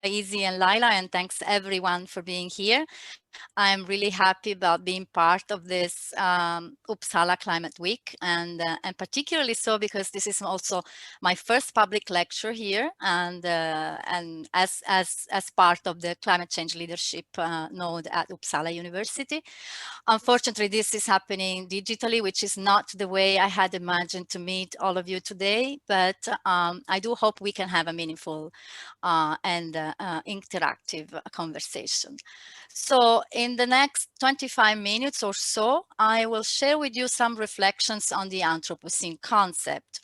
Izzy and Laila, and thanks everyone for being here. I'm really happy about being part of this Uppsala Climate Week, and particularly so because this is also my first public lecture here, and as part of the climate change leadership node at Uppsala University. Unfortunately, this is happening digitally, which is not the way I had imagined to meet all of you today, but I do hope we can have a meaningful and interactive conversation. So in the next 25 minutes or so, I will share with you some reflections on the Anthropocene concept,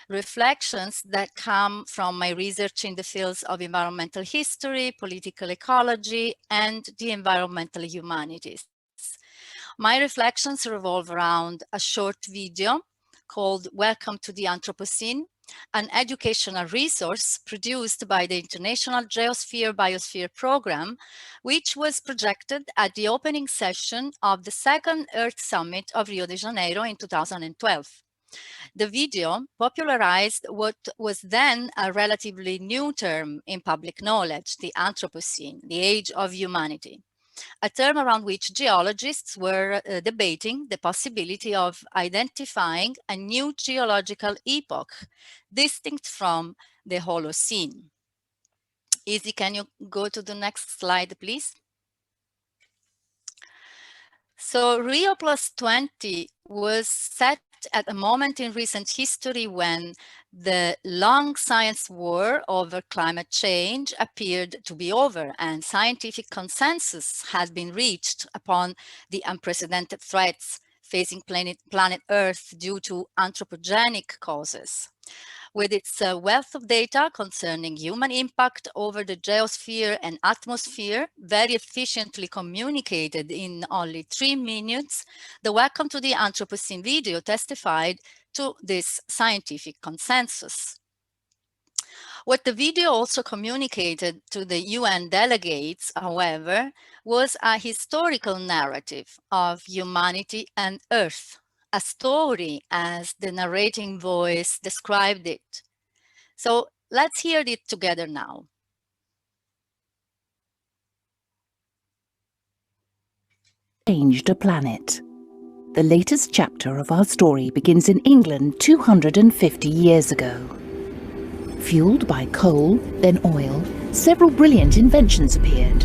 reflections that come from my research in the fields of environmental history, political ecology, and the environmental humanities. My reflections revolve around a short video called Welcome to the Anthropocene, an educational resource produced by the International Geosphere Biosphere Program, which was projected at the opening session of the second Earth Summit of Rio de Janeiro in 2012. The video popularized what was then a relatively new term in public knowledge, the Anthropocene, the age of humanity, a term around which geologists were debating the possibility of identifying a new geological epoch distinct from the Holocene. Izzy, can you go to the next slide, please? So Rio +20 was set at a moment in recent history when the long science war over climate change appeared to be over, and scientific consensus had been reached upon the unprecedented threats facing planet Earth due to anthropogenic causes. With its wealth of data concerning human impact over the geosphere and atmosphere, very efficiently communicated in only 3 minutes, the Welcome to the Anthropocene video testified to this scientific consensus. What the video also communicated to the UN delegates, however, was a historical narrative of humanity and Earth, a story as the narrating voice described it. So let's hear it together now. Changed a planet. The latest chapter of our story begins in England 250 years ago. Fueled by coal, then oil, several brilliant inventions appeared.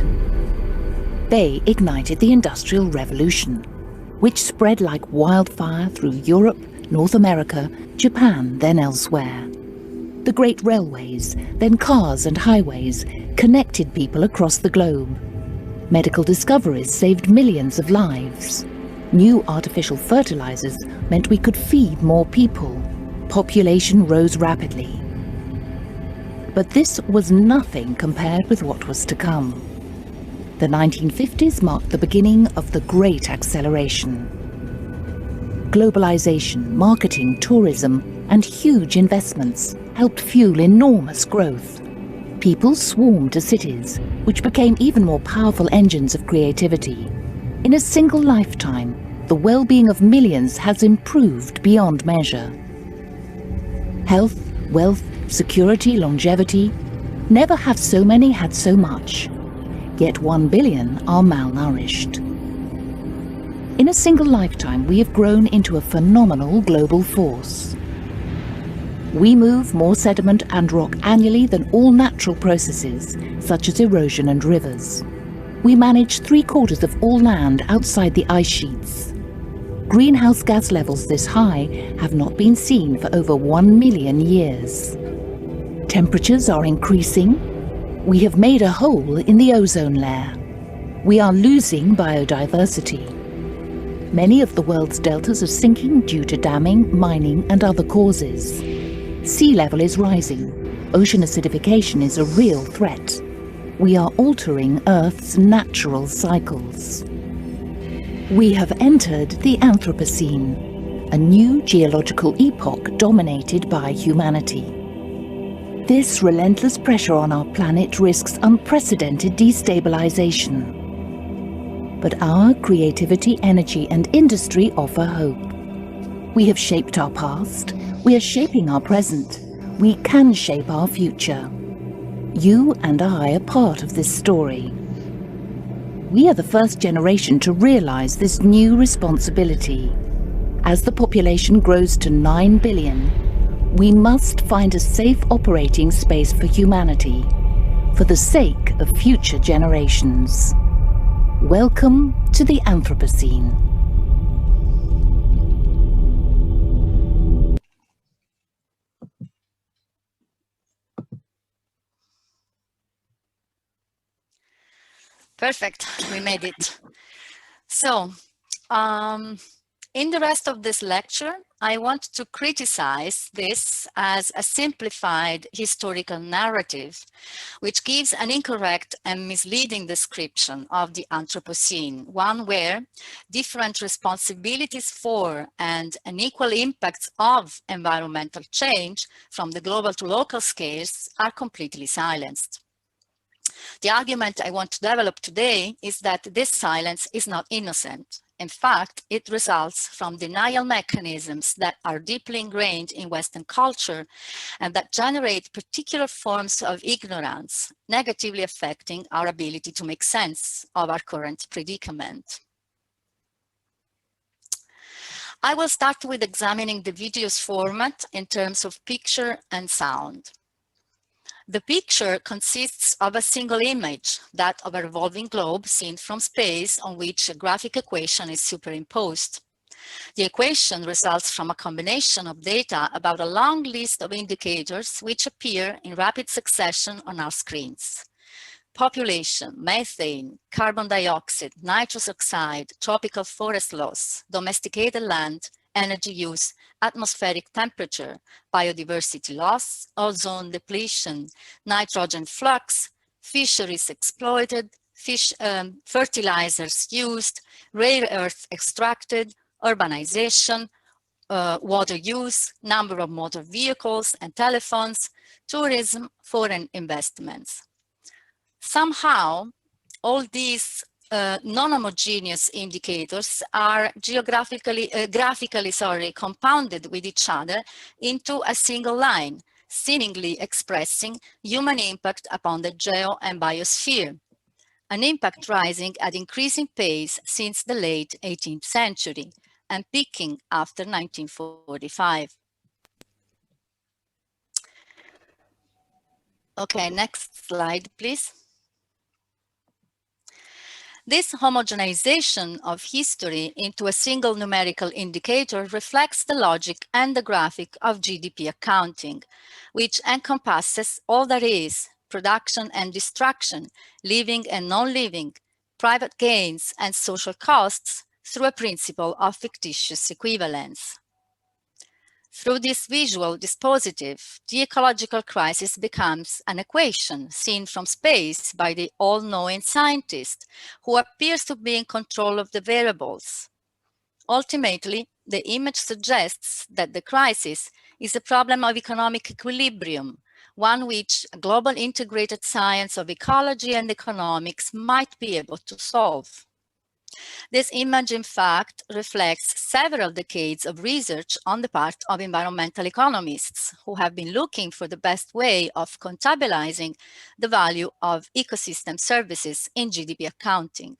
They ignited the Industrial Revolution, which spread like wildfire through Europe, North America, Japan, then elsewhere. The great railways, then cars and highways, connected people across the globe. Medical discoveries saved millions of lives. New artificial fertilizers meant we could feed more people. Population rose rapidly. But this was nothing compared with what was to come. The 1950s marked the beginning of the Great Acceleration. Globalization, marketing, tourism, and huge investments helped fuel enormous growth. People swarmed to cities, which became even more powerful engines of creativity. In a single lifetime, the well-being of millions has improved beyond measure. Health, wealth, security, longevity, never have so many had so much. Yet 1 billion are malnourished. In a single lifetime, we have grown into a phenomenal global force. We move more sediment and rock annually than all natural processes, such as erosion and rivers. We manage 3/4 of all land outside the ice sheets. Greenhouse gas levels this high have not been seen for over 1 million years. Temperatures are increasing. We have made a hole in the ozone layer. We are losing biodiversity. Many of the world's deltas are sinking due to damming, mining, and other causes. Sea level is rising. Ocean acidification is a real threat. We are altering Earth's natural cycles. We have entered the Anthropocene, a new geological epoch dominated by humanity. This relentless pressure on our planet risks unprecedented destabilization. But our creativity, energy, and industry offer hope. We have shaped our past. We are shaping our present. We can shape our future. You and I are part of this story. We are the first generation to realise this new responsibility. As the population grows to 9 billion, we must find a safe operating space for humanity, for the sake of future generations. Welcome to the Anthropocene. Perfect, we made it. So, in the rest of this lecture, I want to criticize this as a simplified historical narrative, which gives an incorrect and misleading description of the Anthropocene, one where different responsibilities for and unequal impacts of environmental change from the global to local scales are completely silenced. The argument I want to develop today is that this silence is not innocent. In fact, it results from denial mechanisms that are deeply ingrained in Western culture and that generate particular forms of ignorance, negatively affecting our ability to make sense of our current predicament. I will start with examining the video's format in terms of picture and sound. The picture consists of a single image, that of a revolving globe seen from space on which a graphic equation is superimposed. The equation results from a combination of data about a long list of indicators which appear in rapid succession on our screens. Population, methane, carbon dioxide, nitrous oxide, tropical forest loss, domesticated land, energy use, atmospheric temperature, biodiversity loss, ozone depletion, nitrogen flux, fisheries exploited, fertilizers used, rare earth extracted, urbanization, water use, number of motor vehicles and telephones, tourism, foreign investments. Somehow, all these non-homogeneous indicators are graphically compounded with each other into a single line, seemingly expressing human impact upon the geo and biosphere, an impact rising at increasing pace since the late 18th century and peaking after 1945. Okay, next slide, please. This homogenization of history into a single numerical indicator reflects the logic and the graphic of GDP accounting, which encompasses all there is, production and destruction, living and non-living, private gains and social costs, through a principle of fictitious equivalence. Through this visual dispositive, the ecological crisis becomes an equation seen from space by the all-knowing scientist who appears to be in control of the variables. Ultimately, the image suggests that the crisis is a problem of economic equilibrium, one which a global integrated science of ecology and economics might be able to solve. This image, in fact, reflects several decades of research on the part of environmental economists who have been looking for the best way of contabilizing the value of ecosystem services in GDP accounting.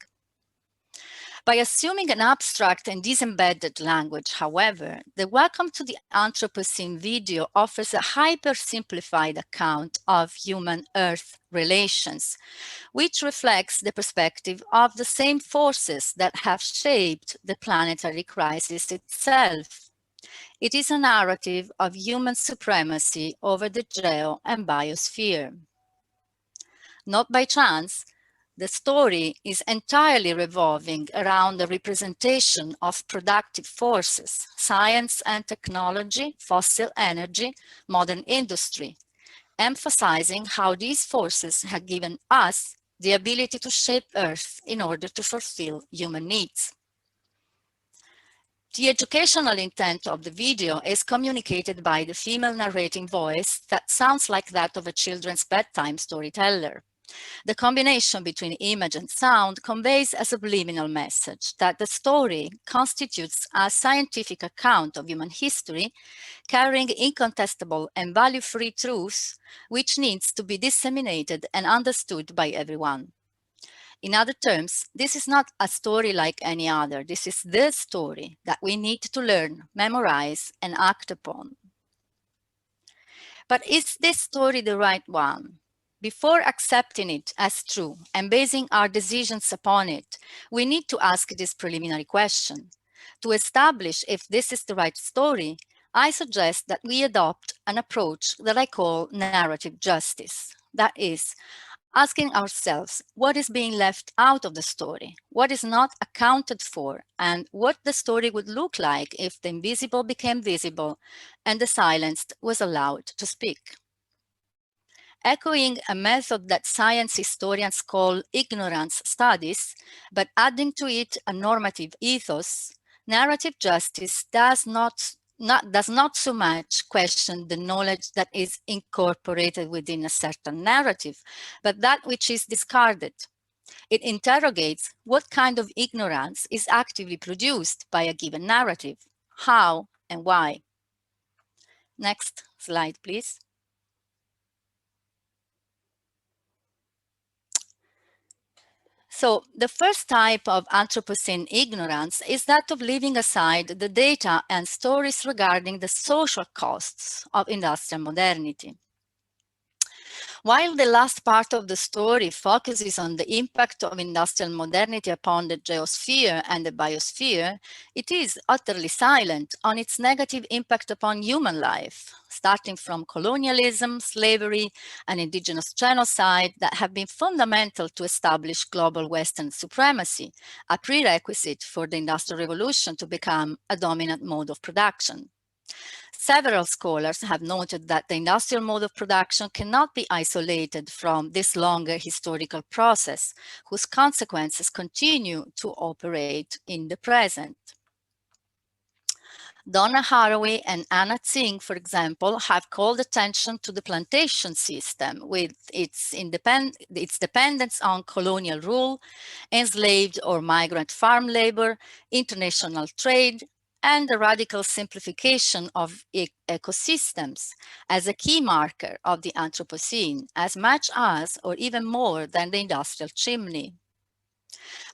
By assuming an abstract and disembedded language, however, the Welcome to the Anthropocene video offers a hyper-simplified account of human-Earth relations, which reflects the perspective of the same forces that have shaped the planetary crisis itself. It is a narrative of human supremacy over the geo and biosphere. Not by chance, the story is entirely revolving around the representation of productive forces, science and technology, fossil energy, modern industry, emphasizing how these forces have given us the ability to shape Earth in order to fulfill human needs. The educational intent of the video is communicated by the female narrating voice that sounds like that of a children's bedtime storyteller. The combination between image and sound conveys a subliminal message that the story constitutes a scientific account of human history, carrying incontestable and value-free truths, which needs to be disseminated and understood by everyone. In other terms, this is not a story like any other. This is the story that we need to learn, memorize, and act upon. But is this story the right one? Before accepting it as true and basing our decisions upon it, we need to ask this preliminary question. To establish if this is the right story, I suggest that we adopt an approach that I call narrative justice. That is, asking ourselves what is being left out of the story, what is not accounted for, and what the story would look like if the invisible became visible and the silenced was allowed to speak. Echoing a method that science historians call ignorance studies, but adding to it a normative ethos, narrative justice does not so much question the knowledge that is incorporated within a certain narrative, but that which is discarded. It interrogates what kind of ignorance is actively produced by a given narrative, how and why. Next slide, please. So the first type of Anthropocene ignorance is that of leaving aside the data and stories regarding the social costs of industrial modernity. While the last part of the story focuses on the impact of industrial modernity upon the geosphere and the biosphere, it is utterly silent on its negative impact upon human life, starting from colonialism, slavery, and indigenous genocide that have been fundamental to establish global Western supremacy, a prerequisite for the Industrial Revolution to become a dominant mode of production. Several scholars have noted that the industrial mode of production cannot be isolated from this longer historical process, whose consequences continue to operate in the present. Donna Haraway and Anna Tsing, for example, have called attention to the plantation system with its dependence on colonial rule, enslaved or migrant farm labor, international trade, and the radical simplification of ecosystems as a key marker of the Anthropocene, as much as or even more than the industrial chimney.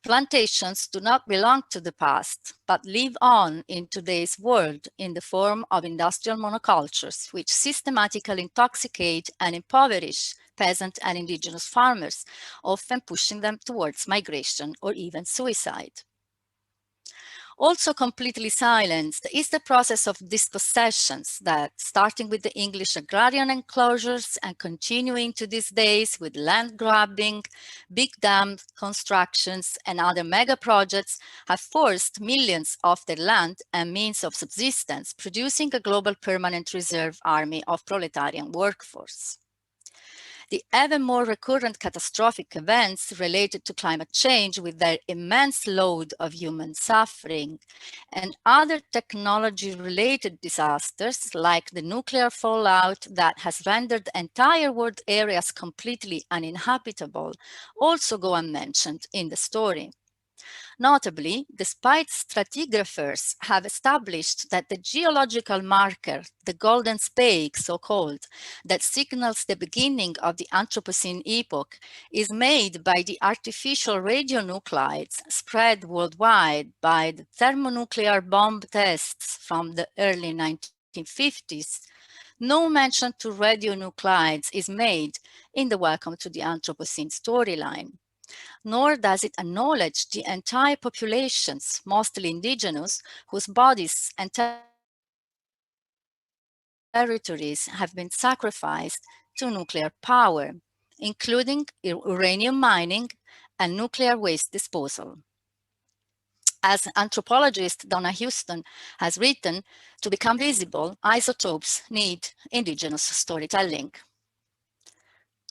Plantations do not belong to the past, but live on in today's world in the form of industrial monocultures, which systematically intoxicate and impoverish peasant and indigenous farmers, often pushing them towards migration or even suicide. Also completely silenced is the process of dispossessions that, starting with the English agrarian enclosures and continuing to these days with land grabbing, big dam constructions, and other mega projects, have forced millions off their land and means of subsistence, producing a global permanent reserve army of proletarian workforce. The ever more recurrent catastrophic events related to climate change with their immense load of human suffering and other technology-related disasters like the nuclear fallout that has rendered entire world areas completely uninhabitable also go unmentioned in the story. Notably, despite stratigraphers have established that the geological marker, the golden spike, so-called, that signals the beginning of the Anthropocene epoch is made by the artificial radionuclides spread worldwide by the thermonuclear bomb tests from the early 1950s, no mention to radionuclides is made in the Welcome to the Anthropocene storyline. Nor does it acknowledge the entire populations, mostly indigenous, whose bodies and territories have been sacrificed to nuclear power, including uranium mining and nuclear waste disposal. As anthropologist Donna Houston has written, to become visible, isotopes need indigenous storytelling.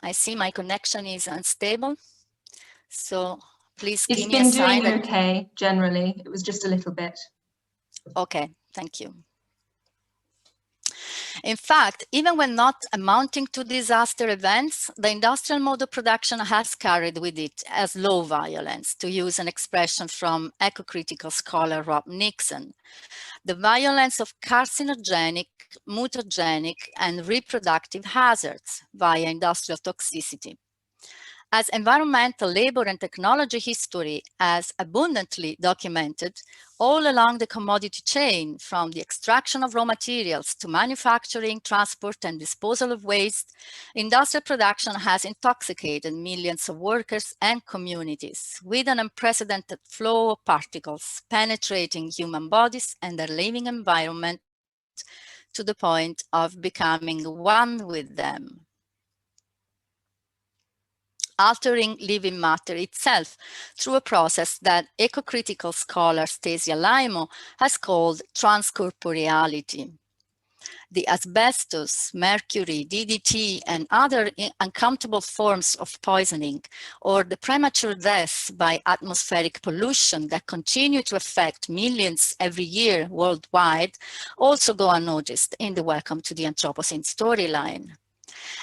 I see my connection is unstable. So please give me a sign. It's been doing okay, generally. It was just a little bit. Okay, thank you. In fact, even when not amounting to disaster events, the industrial mode of production has carried with it as low violence, to use an expression from eco-critical scholar Rob Nixon, the violence of carcinogenic, mutagenic, and reproductive hazards via industrial toxicity. As environmental, labor, and technology history has abundantly documented, all along the commodity chain, from the extraction of raw materials to manufacturing, transport, and disposal of waste, industrial production has intoxicated millions of workers and communities with an unprecedented flow of particles penetrating human bodies and their living environment to the point of becoming one with them, altering living matter itself through a process that eco-critical scholar Stasia Laimo has called transcorporeality. The asbestos, mercury, DDT, and other uncountable forms of poisoning, or the premature deaths by atmospheric pollution that continue to affect millions every year worldwide, also go unnoticed in the Welcome to the Anthropocene storyline.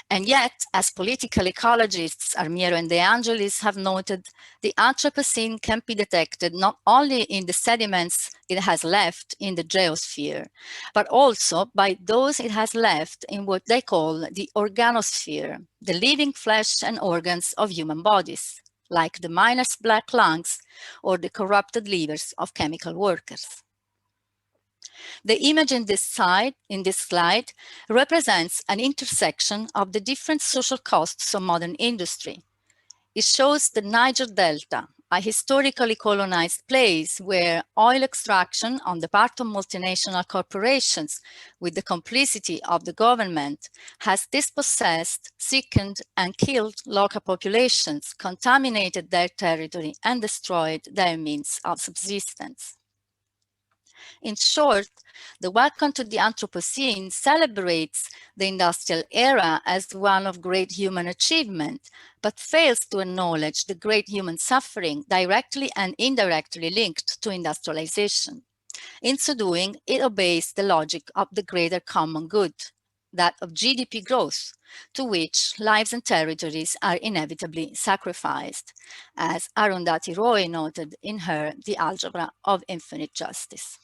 And yet, as political ecologists Armiero and De Angelis have noted, the Anthropocene can be detected not only in the sediments it has left in the geosphere, but also by those it has left in what they call the organosphere, the living flesh and organs of human bodies, like the miners' black lungs or the corrupted livers of chemical workers. The image in this slide represents an intersection of the different social costs of modern industry. It shows the Niger Delta, a historically colonized place where oil extraction on the part of multinational corporations with the complicity of the government has dispossessed, sickened, and killed local populations, contaminated their territory, and destroyed their means of subsistence. In short, the Welcome to the Anthropocene celebrates the industrial era as one of great human achievement, but fails to acknowledge the great human suffering directly and indirectly linked to industrialization. In so doing, it obeys the logic of the greater common good, that of GDP growth, to which lives and territories are inevitably sacrificed, as Arundhati Roy noted in her The Algebra of Infinite Justice.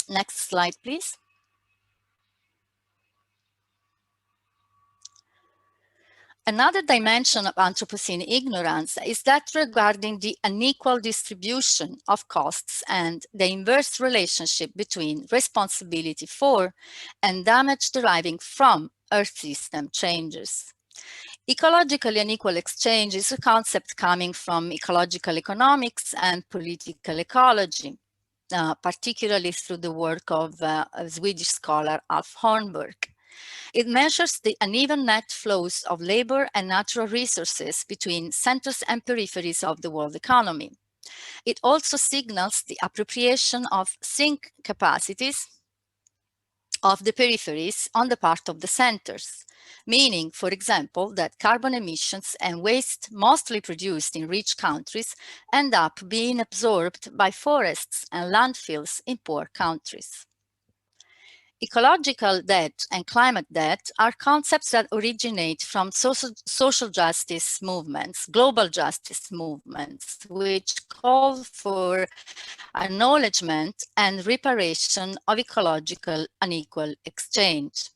Next slide, please. Another dimension of Anthropocene ignorance is that regarding the unequal distribution of costs and the inverse relationship between responsibility for and damage deriving from Earth system changes. Ecologically unequal exchange is a concept coming from ecological economics and political ecology, particularly through the work of a Swedish scholar, Alf Hornberg. It measures the uneven net flows of labor and natural resources between centers and peripheries of the world economy. It also signals the appropriation of sink capacities of the peripheries on the part of the centers, meaning, for example, that carbon emissions and waste mostly produced in rich countries end up being absorbed by forests and landfills in poor countries. Ecological debt and climate debt are concepts that originate from social justice movements, global justice movements, which call for acknowledgement and reparation of ecological unequal exchange.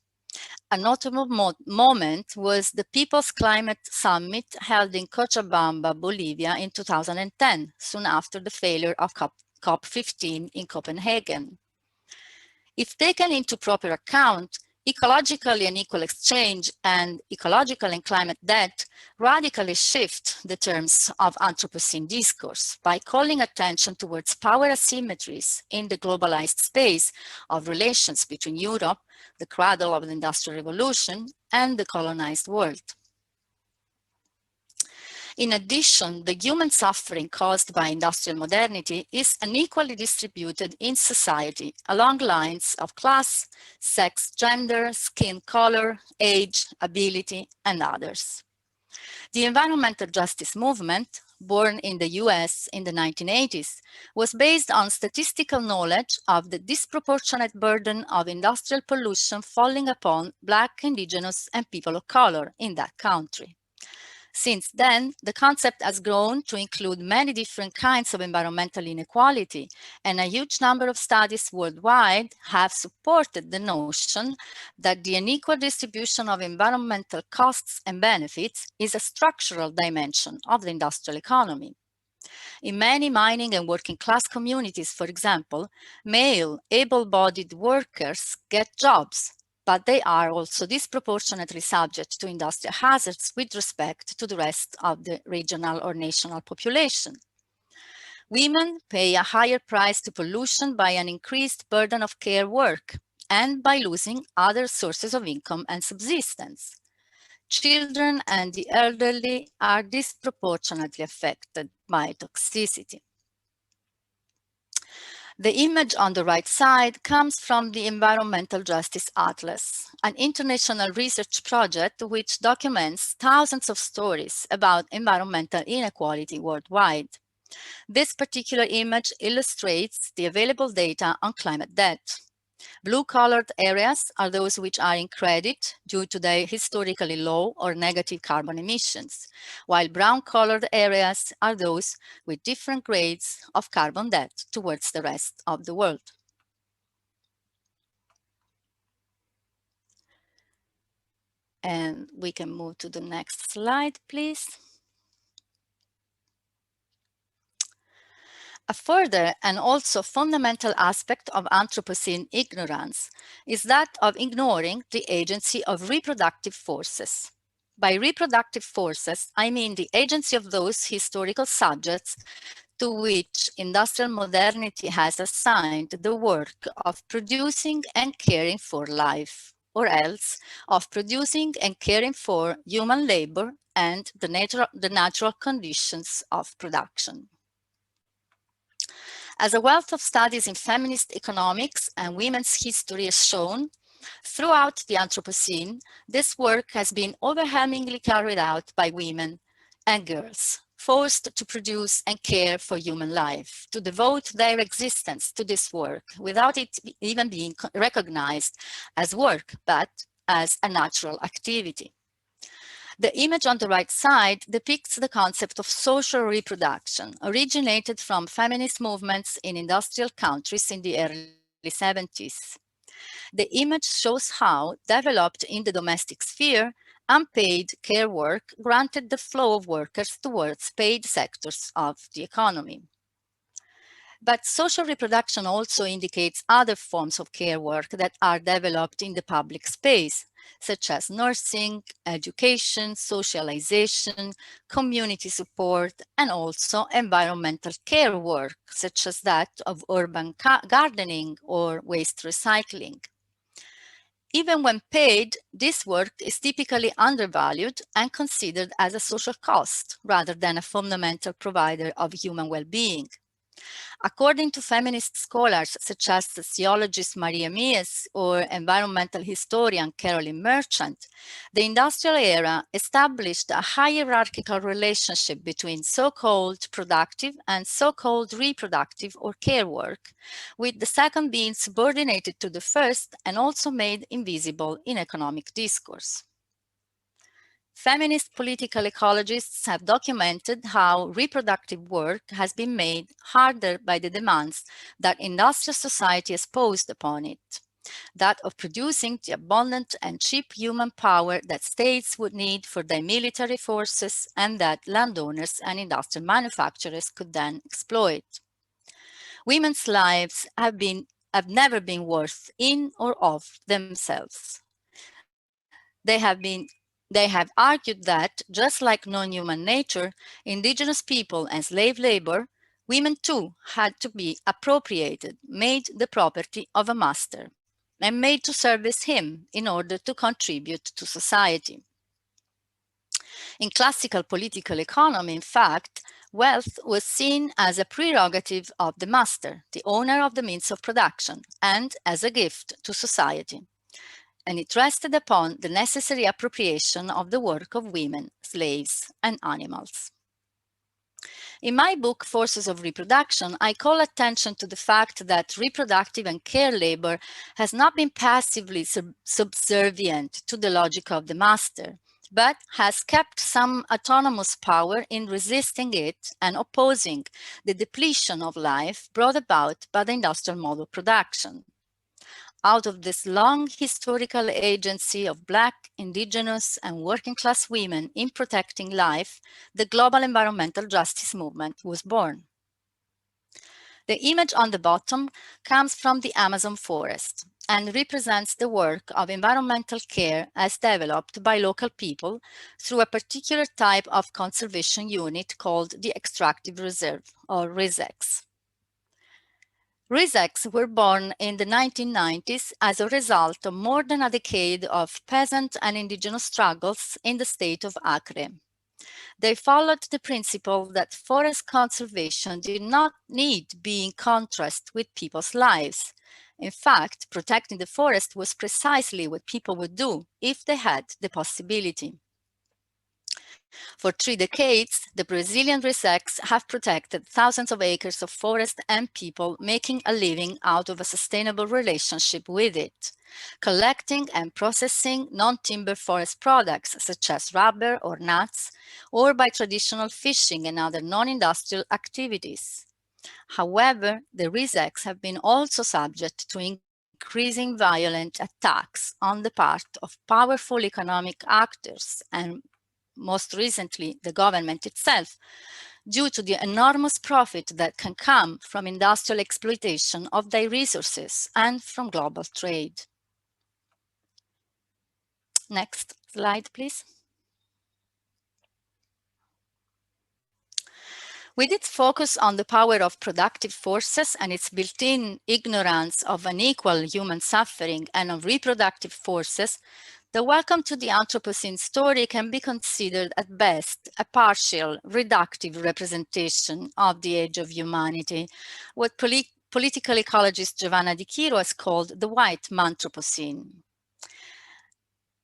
A notable moment was the People's Climate Summit held in Cochabamba, Bolivia in 2010, soon after the failure of COP15 in Copenhagen. If taken into proper account, ecologically unequal exchange and ecological and climate debt radically shift the terms of Anthropocene discourse by calling attention towards power asymmetries in the globalized space of relations between Europe, the cradle of the Industrial Revolution, and the colonized world. In addition, the human suffering caused by industrial modernity is unequally distributed in society along lines of class, sex, gender, skin color, age, ability, and others. The environmental justice movement, born in the US in the 1980s, was based on statistical knowledge of the disproportionate burden of industrial pollution falling upon Black, Indigenous, and people of color in that country. Since then, the concept has grown to include many different kinds of environmental inequality, and a huge number of studies worldwide have supported the notion that the unequal distribution of environmental costs and benefits is a structural dimension of the industrial economy. In many mining and working class communities, for example, male able-bodied workers get jobs, but they are also disproportionately subject to industrial hazards with respect to the rest of the regional or national population. Women pay a higher price to pollution by an increased burden of care work and by losing other sources of income and subsistence. Children and the elderly are disproportionately affected by toxicity. The image on the right side comes from the Environmental Justice Atlas, an international research project which documents thousands of stories about environmental inequality worldwide. This particular image illustrates the available data on climate debt. Blue-colored areas are those which are in credit due to their historically low or negative carbon emissions, while brown-colored areas are those with different grades of carbon debt towards the rest of the world. And we can move to the next slide, please. A further and also fundamental aspect of Anthropocene ignorance is that of ignoring the agency of reproductive forces. By reproductive forces, I mean the agency of those historical subjects to which industrial modernity has assigned the work of producing and caring for life, or else of producing and caring for human labor and the natural conditions of production. As a wealth of studies in feminist economics and women's history has shown, throughout the Anthropocene, this work has been overwhelmingly carried out by women and girls, forced to produce and care for human life, to devote their existence to this work without it even being recognized as work, but as a natural activity. The image on the right side depicts the concept of social reproduction, originated from feminist movements in industrial countries in the early 70s. The image shows how, developed in the domestic sphere, unpaid care work granted the flow of workers towards paid sectors of the economy. But social reproduction also indicates other forms of care work that are developed in the public space, such as nursing, education, socialization, community support, and also environmental care work, such as that of urban gardening or waste recycling. Even when paid, this work is typically undervalued and considered as a social cost rather than a fundamental provider of human well-being. According to feminist scholars such as sociologist Maria Mies or environmental historian Carolyn Merchant, the industrial era established a hierarchical relationship between so-called productive and so-called reproductive or care work, with the second being subordinated to the first and also made invisible in economic discourse. Feminist political ecologists have documented how reproductive work has been made harder by the demands that industrial society has posed upon it, that of producing the abundant and cheap human power that states would need for their military forces and that landowners and industrial manufacturers could then exploit. Women's lives have never been worth in or of themselves. They have argued that, just like non-human nature, indigenous people and slave labor, women too had to be appropriated, made the property of a master, and made to service him in order to contribute to society. In classical political economy, in fact, wealth was seen as a prerogative of the master, the owner of the means of production, and as a gift to society. and it rested upon the necessary appropriation of the work of women, slaves, and animals. In my book, Forces of Reproduction, I call attention to the fact that reproductive and care labor has not been passively subservient to the logic of the master, but has kept some autonomous power in resisting it and opposing the depletion of life brought about by the industrial model production. Out of this long historical agency of Black, Indigenous, and working-class women in protecting life, the global environmental justice movement was born. The image on the bottom comes from the Amazon forest and represents the work of environmental care as developed by local people through a particular type of conservation unit called the Extractive Reserve, or RESEX. RESEX were born in the 1990s as a result of more than a decade of peasant and indigenous struggles in the state of Acre. They followed the principle that forest conservation did not need to be in contrast with people's lives. In fact, protecting the forest was precisely what people would do if they had the possibility. For 3 decades, the Brazilian RESEX have protected thousands of acres of forest and people making a living out of a sustainable relationship with it, collecting and processing non-timber forest products such as rubber or nuts, or by traditional fishing and other non-industrial activities. However, the RESEX have been also subject to increasing violent attacks on the part of powerful economic actors and most recently the government itself, due to the enormous profit that can come from industrial exploitation of their resources and from global trade. Next slide, please. With its focus on the power of productive forces and its built-in ignorance of unequal human suffering and of reproductive forces, the Welcome to the Anthropocene story can be considered at best a partial, reductive representation of the age of humanity, what political ecologist Giovanna Di Chiro has called the white Manthropocene.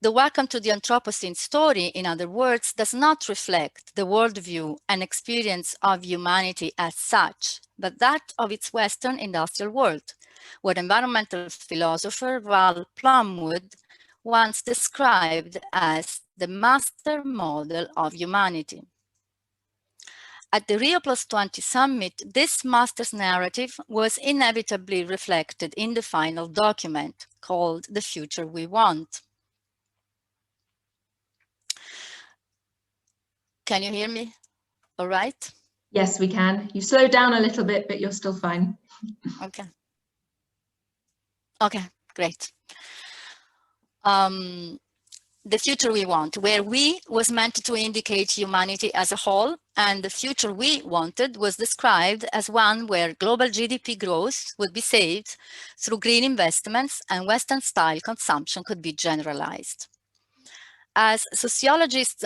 The Welcome to the Anthropocene story, in other words, does not reflect the worldview and experience of humanity as such, but that of its Western industrial world, what environmental philosopher Val Plumwood once described as the master model of humanity. At the Rio +20 summit, this master's narrative was inevitably reflected in the final document called The Future We Want. Can you hear me? All right? Yes, we can. You slowed down a little bit, but you're still fine. Okay. Okay, great. The future we want, where we was meant to indicate humanity as a whole, and the future we wanted was described as one where global GDP growth would be saved through green investments and Western-style consumption could be generalized. As sociologists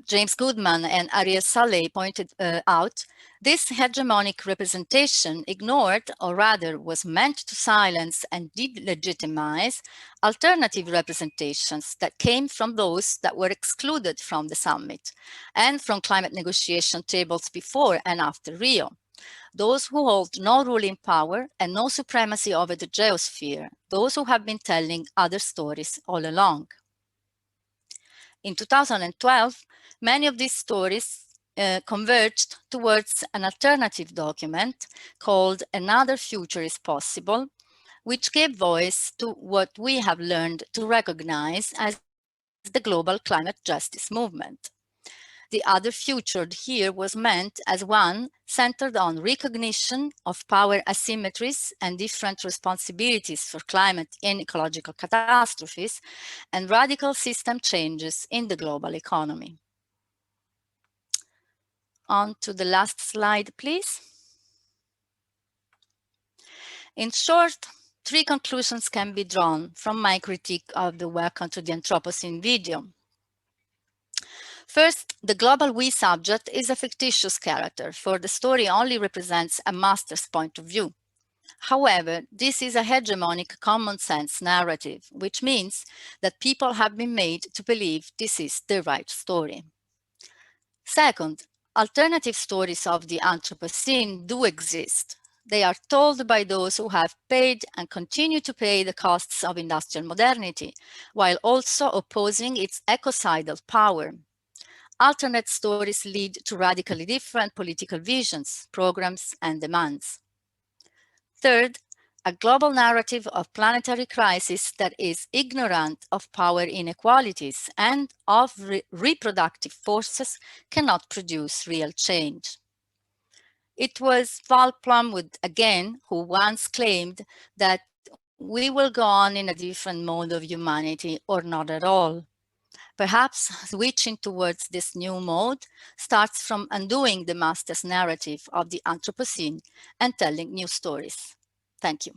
James Goodman and Ariel Saleh pointed out, this hegemonic representation ignored, or rather was meant to silence and delegitimize, alternative representations that came from those that were excluded from the summit and from climate negotiation tables before and after Rio. Those who hold no ruling power and no supremacy over the geosphere, those who have been telling other stories all along. In 2012, many of these stories converged towards an alternative document called Another Future is Possible, which gave voice to what we have learned to recognize as the global climate justice movement. The other future here was meant as one centered on recognition of power asymmetries and different responsibilities for climate and ecological catastrophes and radical system changes in the global economy. On to the last slide, please. In short, 3 conclusions can be drawn from my critique of the Welcome to the Anthropocene video. First, the global we subject is a fictitious character, for the story only represents a master's point of view. However, this is a hegemonic common sense narrative, which means that people have been made to believe this is the right story. Second, alternative stories of the Anthropocene do exist. They are told by those who have paid and continue to pay the costs of industrial modernity, while also opposing its ecocidal power. Alternate stories lead to radically different political visions, programs, and demands. Third, a global narrative of planetary crisis that is ignorant of power inequalities and of reproductive forces cannot produce real change. It was Val Plumwood again who once claimed that we will go on in a different mode of humanity or not at all. Perhaps switching towards this new mode starts from undoing the master's narrative of the Anthropocene and telling new stories. Thank you.